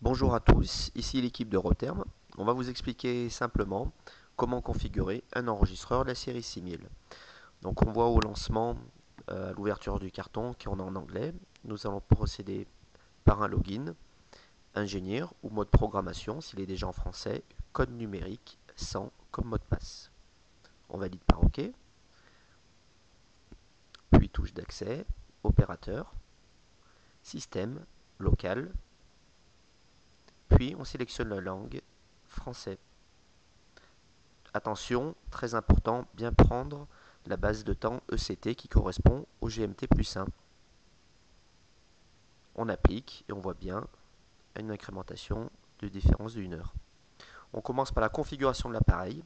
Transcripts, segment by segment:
Bonjour à tous, ici l'équipe de Roterm. On va vous expliquer simplement comment configurer un enregistreur de la série 6000. Donc on voit au lancement, à l'ouverture du carton, qu'on est en anglais. Nous allons procéder par un login, ingénieur ou mode programmation s'il est déjà en français, code numérique 100 comme mot de passe. On valide par OK, puis touche d'accès, opérateur, système, local, puis on sélectionne la langue français. Attention, très important, bien prendre la base de temps ECT qui correspond au GMT plus 1. On applique et on voit bien une incrémentation de différence de 1 heure. On commence par la configuration de l'appareil.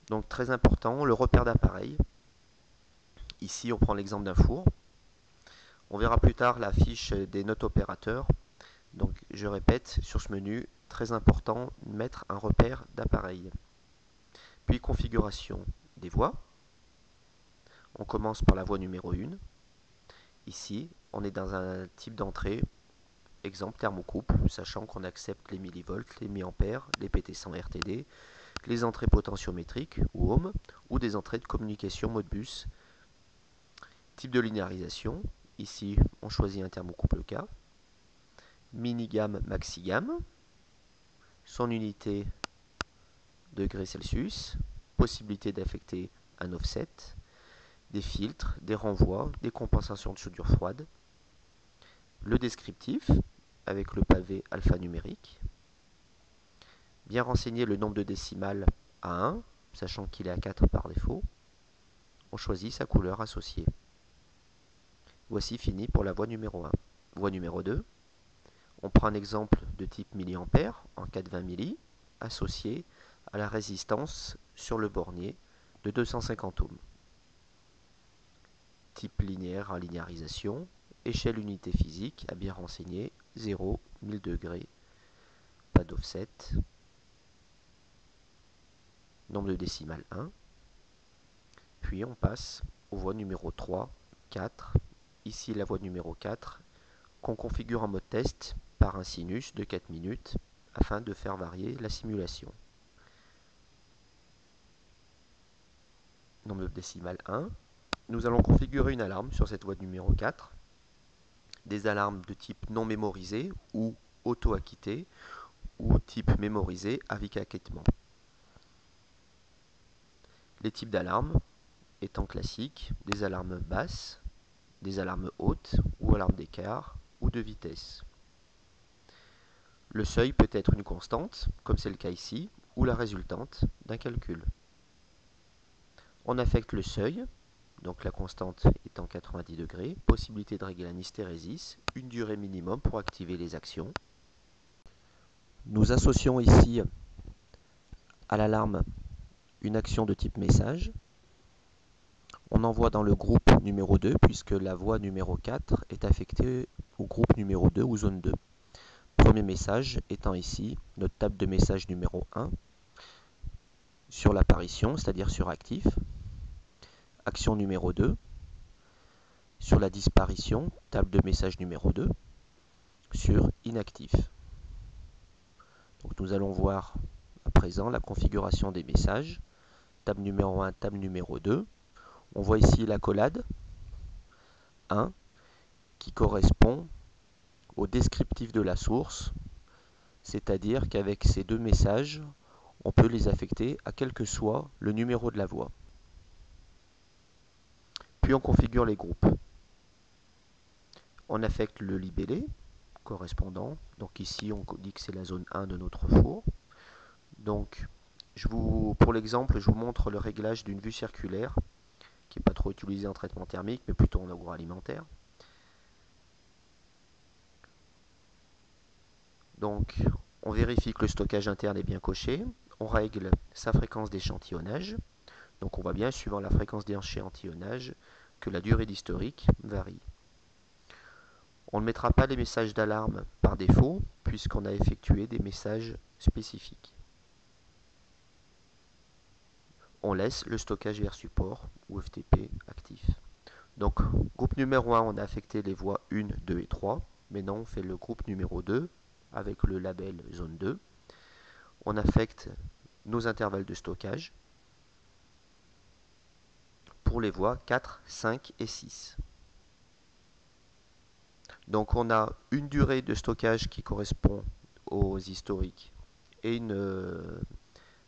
Donc très important, le repère d'appareil. Ici on prend l'exemple d'un four. On verra plus tard la fiche des notes opérateurs. Donc je répète, sur ce menu, très important, mettre un repère d'appareil. Puis configuration des voix. On commence par la voie numéro 1. Ici, on est dans un type d'entrée, exemple thermocouple, sachant qu'on accepte les millivolts, les milliampères, les PT100 RTD, les entrées potentiométriques ou ohm, ou des entrées de communication Modbus. Type de linéarisation, ici on choisit un thermocouple K. Mini-gamme, maxi-gamme, son unité degrés Celsius, possibilité d'affecter un offset, des filtres, des renvois, des compensations de soudure froide, le descriptif avec le pavé alphanumérique, bien renseigner le nombre de décimales à 1, sachant qu'il est à 4 par défaut. On choisit sa couleur associée. Voici fini pour la voie numéro 1. Voie numéro 2, on prend un exemple de type milliampère en 420 milli, associé à la résistance sur le bornier de 250 ohms. Type linéaire en linéarisation, échelle unité physique à bien renseigner, 0, 1000 degrés, pas d'offset, nombre de décimales 1. Puis on passe aux voies numéro 3, 4. Ici la voie numéro 4 qu'on configure en mode test par un sinus de 4 minutes afin de faire varier la simulation. Nombre de décimales 1. Nous allons configurer une alarme sur cette voie numéro 4. Des alarmes de type non mémorisé ou auto-acquitté ou type mémorisé avec acquittement. Les types d'alarmes étant classiques, des alarmes basses, des alarmes hautes ou alarmes d'écart ou de vitesse. Le seuil peut être une constante, comme c'est le cas ici, ou la résultante d'un calcul. On affecte le seuil, donc la constante étant 90 degrés, possibilité de régler la hystérésis, une durée minimum pour activer les actions. Nous associons ici à l'alarme une action de type message. On envoie dans le groupe numéro 2 puisque la voie numéro 4 est affectée au groupe numéro 2 ou zone 2. Premier message étant ici notre table de message numéro 1 sur l'apparition, c'est-à-dire sur actif. Action numéro 2 sur la disparition, table de message numéro 2 sur inactif. Donc nous allons voir à présent la configuration des messages. Table numéro 1, table numéro 2. On voit ici l'accolade 1 qui correspond au descriptif de la source, c'est-à-dire qu'avec ces deux messages, on peut les affecter à quel que soit le numéro de la voie. Puis on configure les groupes. On affecte le libellé correspondant. Donc ici, on dit que c'est la zone 1 de notre four. Donc, pour l'exemple, je vous montre le réglage d'une vue circulaire, qui n'est pas trop utilisée en traitement thermique, mais plutôt en agroalimentaire. Donc, on vérifie que le stockage interne est bien coché. On règle sa fréquence d'échantillonnage. Donc, on voit bien, suivant la fréquence d'échantillonnage, que la durée d'historique varie. On ne mettra pas les messages d'alarme par défaut, puisqu'on a effectué des messages spécifiques. On laisse le stockage vers support ou FTP actif. Donc, groupe numéro 1, on a affecté les voies 1, 2 et 3. Mais non, on fait le groupe numéro 2 avec le label zone 2. On affecte nos intervalles de stockage pour les voies 4, 5 et 6. Donc on a une durée de stockage qui correspond aux historiques et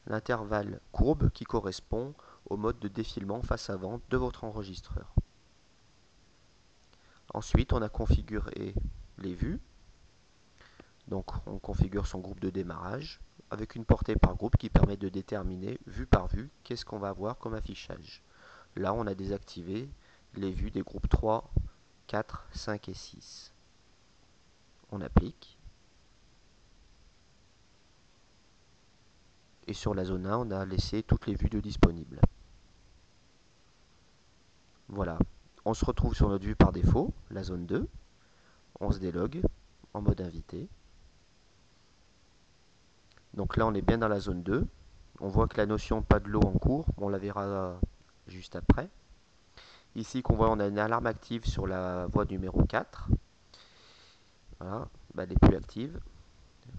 l'intervalle courbe qui correspond au mode de défilement face avant de votre enregistreur. Ensuite, on a configuré les vues. Donc on configure son groupe de démarrage avec une portée par groupe qui permet de déterminer vue par vue qu'est-ce qu'on va avoir comme affichage. Là, on a désactivé les vues des groupes 3, 4, 5 et 6. On applique. Et sur la zone 1, on a laissé toutes les vues de disponibles. Voilà. On se retrouve sur notre vue par défaut, la zone 2. On se délogue en mode invité. Donc là, on est bien dans la zone 2. On voit que la notion pas de l'eau en cours, on la verra juste après. Ici, qu'on voit, on a une alarme active sur la voie numéro 4. Voilà, elle n'est plus active.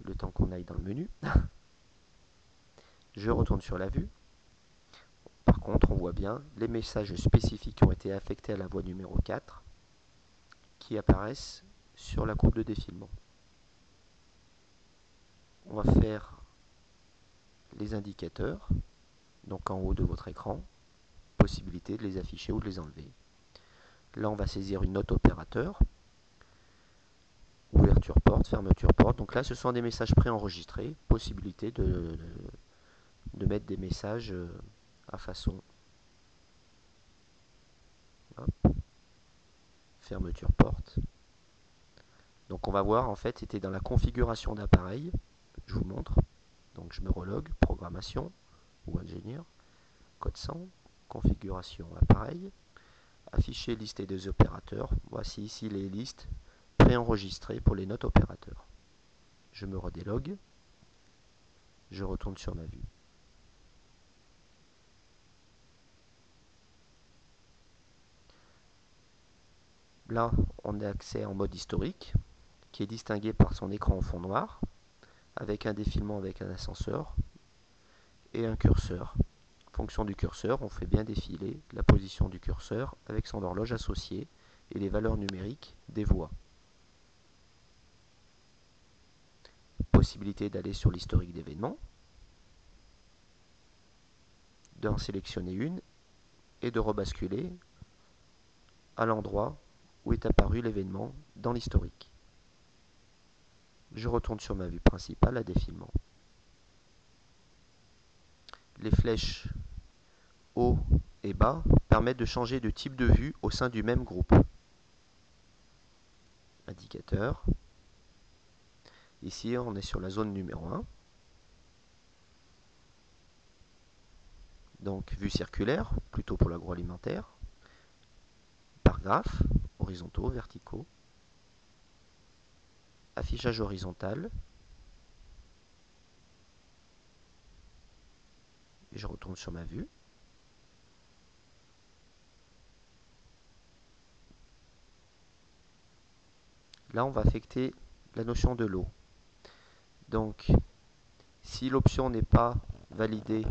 Le temps qu'on aille dans le menu. Je retourne sur la vue. Par contre, on voit bien les messages spécifiques qui ont été affectés à la voie numéro 4 qui apparaissent sur la courbe de défilement. On va faire les indicateurs, donc en haut de votre écran, possibilité de les afficher ou de les enlever. Là, on va saisir une note opérateur, ouverture porte, fermeture porte. Donc là, ce sont des messages préenregistrés, possibilité de mettre des messages à façon. Hop. Fermeture porte. Donc on va voir, en fait, c'était dans la configuration d'appareil. Je vous montre. Donc je me relogue, programmation ou ingénieur, code 100, configuration appareil, afficher liste des opérateurs. Voici ici les listes préenregistrées pour les notes opérateurs. Je me redélogue, je retourne sur ma vue. Là, on a accès en mode historique, qui est distingué par son écran en fond noir, avec un défilement avec un ascenseur et un curseur. En fonction du curseur, on fait bien défiler la position du curseur avec son horloge associée et les valeurs numériques des voies. Possibilité d'aller sur l'historique d'événements, d'en sélectionner une et de rebasculer à l'endroit où est apparu l'événement dans l'historique. Je retourne sur ma vue principale à défilement. Les flèches haut et bas permettent de changer de type de vue au sein du même groupe. Indicateur. Ici, on est sur la zone numéro 1. Donc, vue circulaire, plutôt pour l'agroalimentaire. Par graphe, horizontaux, verticaux. Affichage horizontal. Et je retourne sur ma vue. Là, on va affecter la notion de l'eau. Donc, si l'option n'est pas validée,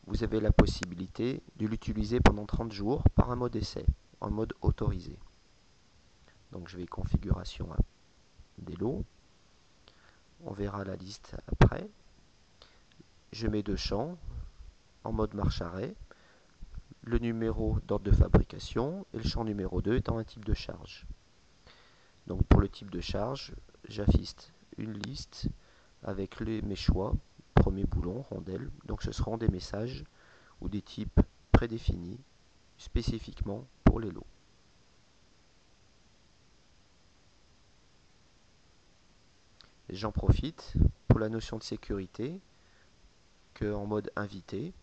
vous avez la possibilité de l'utiliser pendant 30 jours par un mode essai, en mode autorisé. Donc, je vais configuration des lots. On verra la liste après. Je mets deux champs en mode marche-arrêt. Le numéro d'ordre de fabrication et le champ numéro 2 étant un type de charge. Donc pour le type de charge, j'affiche une liste avec mes choix, premier boulon, rondelle. Donc ce seront des messages ou des types prédéfinis spécifiquement pour les lots. J'en profite pour la notion de sécurité que en mode invité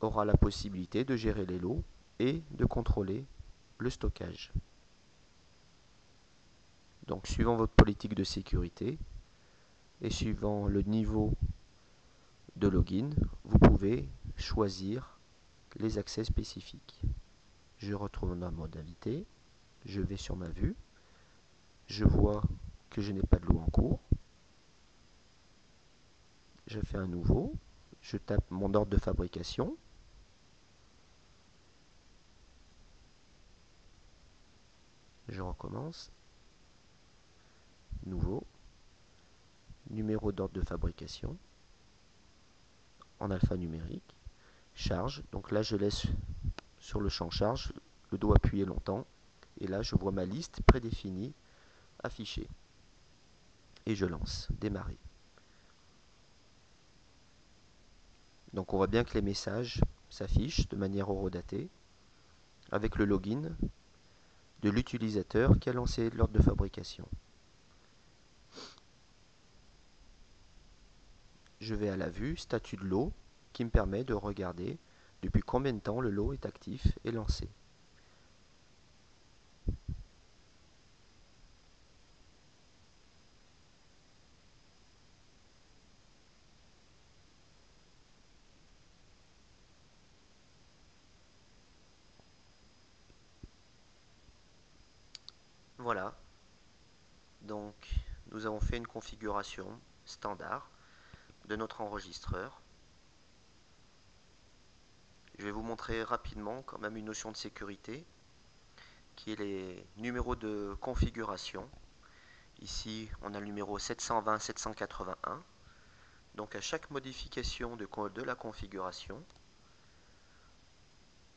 aura la possibilité de gérer les lots et de contrôler le stockage. Donc suivant votre politique de sécurité et suivant le niveau de login, vous pouvez choisir les accès spécifiques. Je retourne en mode invité. je vais sur ma vue, je vois que je n'ai pas de lot en cours, je fais un nouveau, je tape mon ordre de fabrication, je recommence, nouveau, numéro d'ordre de fabrication, en alphanumérique, charge, donc là je laisse sur le champ charge le dos appuyé longtemps, et là je vois ma liste prédéfinie affichée. Et je lance, démarrer. Donc on voit bien que les messages s'affichent de manière horodatée, avec le login de l'utilisateur qui a lancé l'ordre de fabrication. Je vais à la vue statut de lot qui me permet de regarder depuis combien de temps le lot est actif et lancé. Voilà, donc nous avons fait une configuration standard de notre enregistreur. Je vais vous montrer rapidement quand même une notion de sécurité qui est les numéros de configuration. Ici, on a le numéro 720-781. Donc à chaque modification de la configuration,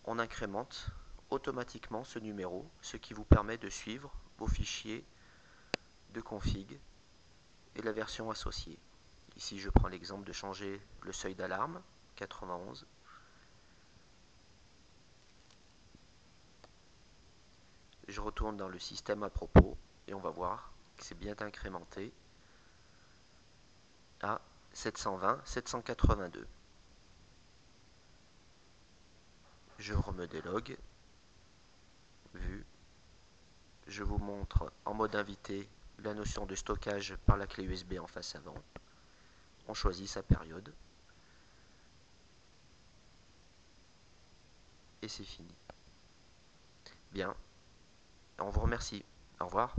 on incrémente automatiquement ce numéro, ce qui vous permet de suivre vos fichiers de config et la version associée. Ici, je prends l'exemple de changer le seuil d'alarme, 91. Je retourne dans le système à propos et on va voir que c'est bien incrémenté à 720-782. Je remets des logs, vue. Je vous montre en mode invité la notion de stockage par la clé USB en face avant. On choisit sa période. Et c'est fini. Bien. On vous remercie. Au revoir.